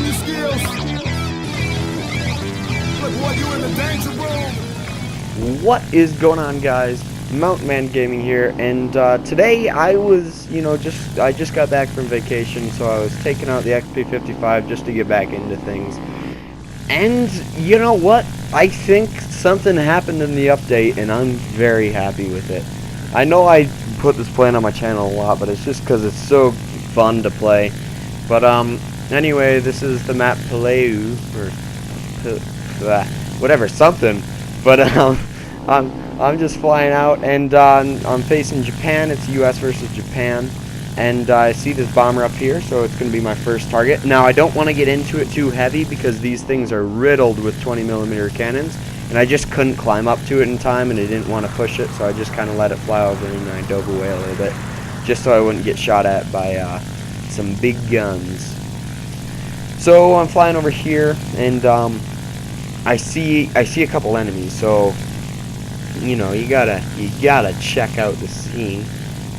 your skills. Look, boy, you in the danger room. What is going on, guys? Mountain Man Gaming here, and today I was, I just got back from vacation, so I was taking out the XP55 just to get back into things. And you know what? I think something happened in the update, and I'm very happy with it. I know I put this playing on my channel a lot, but it's just because it's so fun to play. But anyway, this is the map Palau, or whatever, something. But I'm just flying out, and I'm facing Japan. It's US versus Japan, and I see this bomber up here, so it's going to be my first target. Now, I don't want to get into it too heavy because these things are riddled with 20mm cannons, and I just couldn't climb up to it in time, and I didn't want to push it, so I just kind of let it fly over, and I dove away a little bit, just so I wouldn't get shot at by some big guns. So I'm flying over here, and I see a couple enemies, so you gotta check out the scene.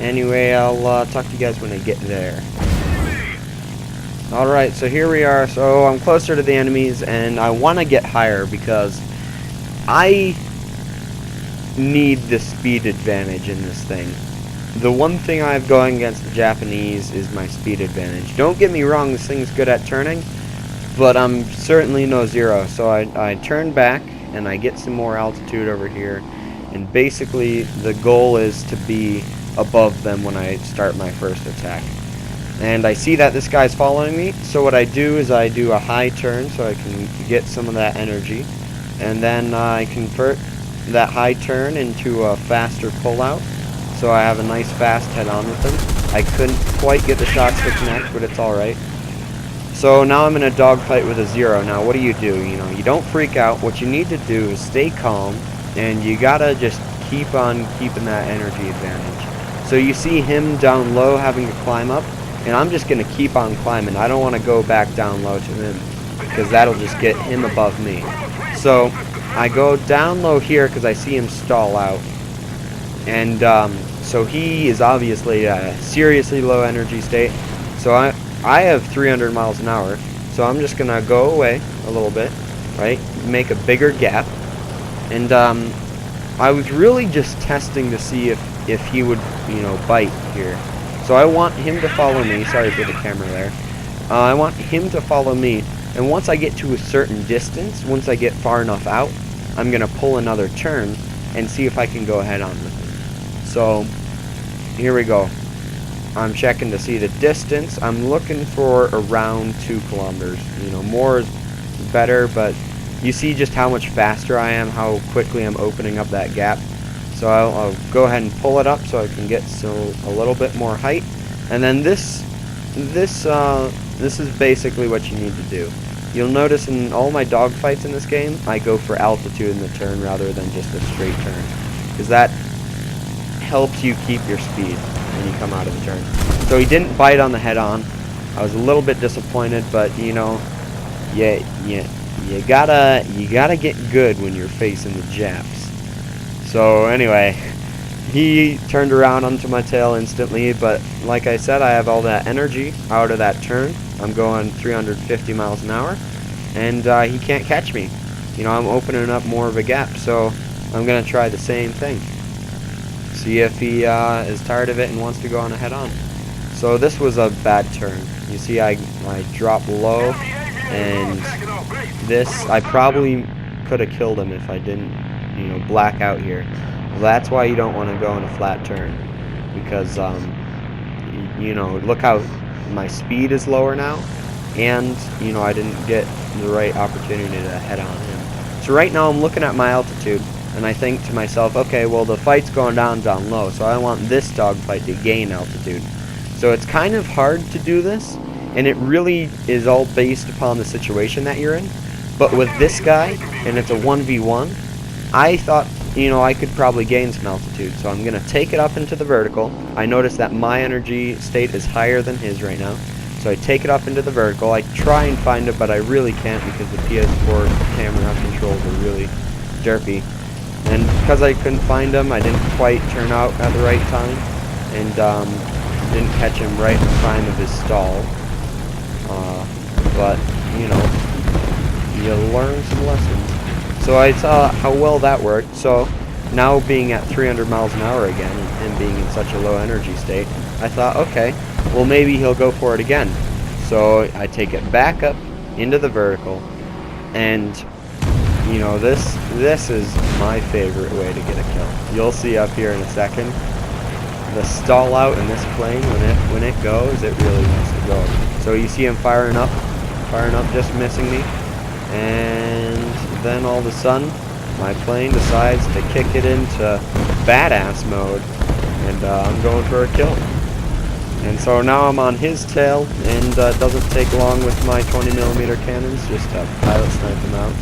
Anyway, I'll talk to you guys when I get there. Alright, so here we are. So I'm closer to the enemies, and I want to get higher because I need the speed advantage in this thing. The one thing I have going against the Japanese is my speed advantage. Don't get me wrong, this thing's good at turning, but I'm certainly no zero. So I turn back, and I get some more altitude over here. And basically, the goal is to be above them when I start my first attack. And I see that this guy's following me, so what I do is I do a high turn so I can get some of that energy. And then I convert that high turn into a faster pullout, so I have a nice fast head-on with him. I couldn't quite get the shots to connect, but it's alright. So now I'm in a dogfight with a zero. Now what do? You don't freak out. What you need to do is stay calm, and you gotta just keep on keeping that energy advantage. So you see him down low having to climb up, and I'm just gonna keep on climbing. I don't want to go back down low to him, because that'll just get him above me. So I go down low here because I see him stall out, and so he is obviously a seriously low energy state. So I have 300 miles an hour, so I'm just gonna go away a little bit, right? Make a bigger gap. And I was really just testing to see if he would, bite here. So I want him to follow me. Sorry for the camera there. I want him to follow me. And once I get to a certain distance, once I get far enough out, I'm going to pull another turn and see if I can go head on with him. So here we go. I'm checking to see the distance. I'm looking for around 2 kilometers. More is better, but you see just how much faster I am, how quickly I'm opening up that gap. So I'll go ahead and pull it up so I can get a little bit more height. And then this is basically what you need to do. You'll notice in all my dogfights in this game, I go for altitude in the turn rather than just a straight turn, because that helps you keep your speed when you come out of the turn. So he didn't bite on the head-on. I was a little bit disappointed, but you gotta get good when you're facing the Japs. So anyway, he turned around onto my tail instantly, but like I said, I have all that energy out of that turn. I'm going 350 miles an hour, and he can't catch me. I'm opening up more of a gap, so I'm gonna try the same thing. See if he is tired of it and wants to go on a head-on. So this was a bad turn. You see, I dropped low, and I probably could have killed him if I didn't, black out here. Well, that's why you don't want to go in a flat turn, because, look how my speed is lower now, and, I didn't get the right opportunity to head on him. So right now I'm looking at my altitude, and I think to myself, okay, well, the fight's going down low, so I want this dogfight to gain altitude. So it's kind of hard to do this, and it really is all based upon the situation that you're in. But with this guy, and it's a 1v1, I thought, I could probably gain some altitude. So I'm going to take it up into the vertical. I notice that my energy state is higher than his right now. So I take it up into the vertical. I try and find it, but I really can't because the PS4 camera controls are really derpy. And because I couldn't find him, I didn't quite turn out at the right time. And didn't catch him right in the prime of his stall. But you know, you learn some lessons. So I saw how well that worked. So now being at 300 miles an hour again and being in such a low energy state, I thought, okay, well maybe he'll go for it again. So I take it back up into the vertical, and you know, this is my favorite way to get a kill. You'll see up here in a second. The stall out in this plane, when it goes, it really wants to go. So you see him firing up, just missing me, and then all of a sudden, my plane decides to kick it into badass mode, and I'm going for a kill. And so now I'm on his tail, and it doesn't take long with my 20mm cannons, just to pilot snipe him out.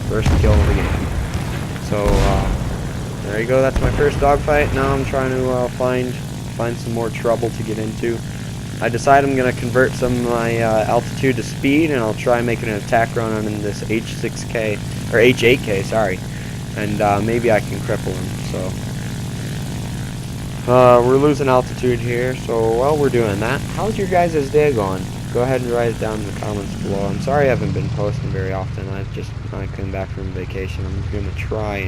First kill of the game. So there you go. That's my first dogfight. Now I'm trying to find some more trouble to get into. I decide I'm gonna convert some of my altitude to speed, and I'll try making an attack run on this H6K or H8K, sorry, and maybe I can cripple him. So we're losing altitude here. So while we're doing that, how's your guys' day going? Go ahead and write it down in the comments below. I'm sorry I haven't been posting very often. I came back from vacation. I'm gonna try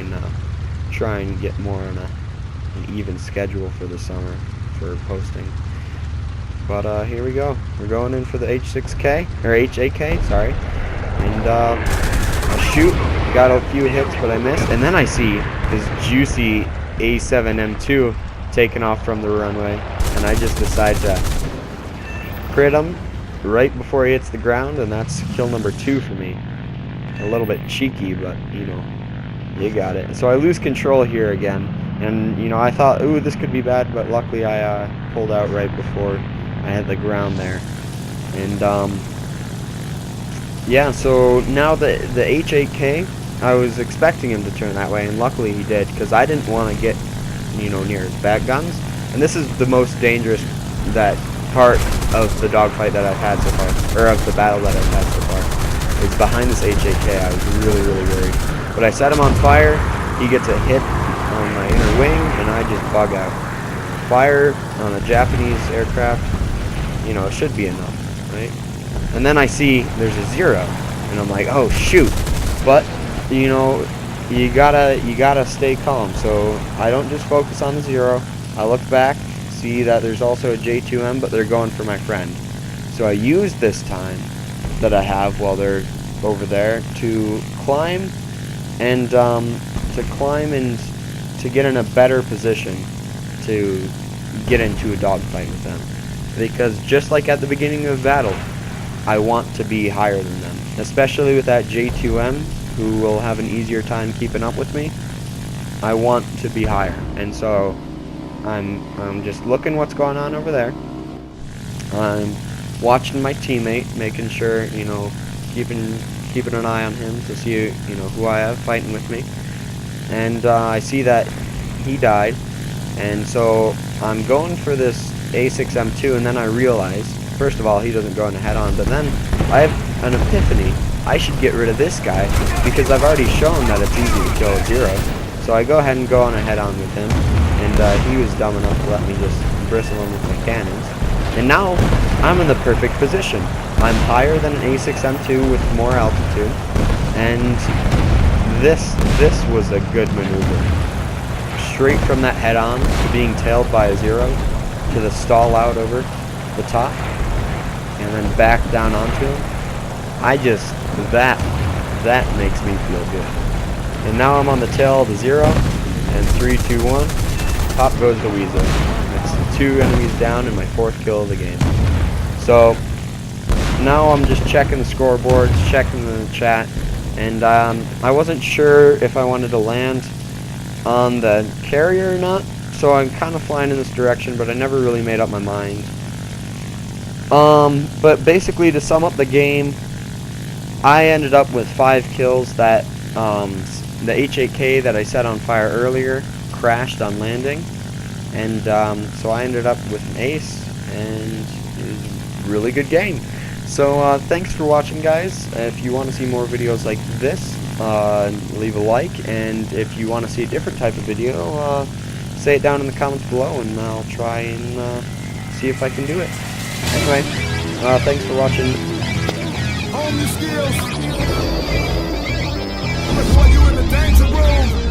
and get more on an even schedule for the summer for posting. But here we go. We're going in for the H6K or H8K, sorry. And I shoot. Got a few hits, but I missed. And then I see this juicy A7M2 taking off from the runway, and I just decide to crit him right before he hits the ground, and that's kill number 2 for me. A little bit cheeky, but you know, you got it. So I lose control here again, and you know, I thought, ooh, this could be bad, but luckily I pulled out right before I had the ground there. And yeah, so now the H8K, I was expecting him to turn that way, and luckily he did, because I didn't want to get, you know, near his back guns. And this is the most dangerous part of the dogfight that I've had so far, or of the battle that I've had so far. It's behind this H8K. I was really, really worried. But I set him on fire, he gets a hit on my inner wing, and I just bug out. Fire on a Japanese aircraft, you know, it should be enough, right? And then I see there's a 0, and I'm like, oh shoot. But, you know, you gotta stay calm. So I don't just focus on the 0. I look back, see that there's also a J2M, but they're going for my friend. So I use this time that I have while they're over there to climb and to get in a better position to get into a dogfight with them. Because just like at the beginning of the battle, I want to be higher than them, especially with that J2M, who will have an easier time keeping up with me. I want to be higher, and so I'm just looking what's going on over there. I'm watching my teammate, making sure, you know, keeping an eye on him to see, you know, who I have fighting with me. And I see that he died, and so I'm going for this A6M2, and then I realize, first of all, he doesn't go in head-on, but then I have an epiphany. I should get rid of this guy, because I've already shown that it's easy to kill a 0. So I go ahead and go on a head-on with him, and he was dumb enough to let me just bristle him with my cannons. And now, I'm in the perfect position. I'm higher than an A6M2 with more altitude, and this was a good maneuver. Straight from that head-on to being tailed by a 0, to the stall out over the top, and then back down onto him. That makes me feel good. And now I'm on the tail of the 0, and 3, 2, 1, pop goes the weasel. It's 2 enemies down and my 4th kill of the game. So now I'm just checking the scoreboards, checking the chat, and I wasn't sure if I wanted to land on the carrier or not, so I'm kind of flying in this direction, but I never really made up my mind. But basically, to sum up the game, I ended up with 5 kills. That the H8K that I set on fire earlier crashed on landing, and so I ended up with an ace, and it was a really good game. So thanks for watching, guys. If you want to see more videos like this, leave a like, and if you want to see a different type of video, say it down in the comments below, and I'll try and see if I can do it. Anyway, thanks for watching. hone your skills. Boy, you in the danger room.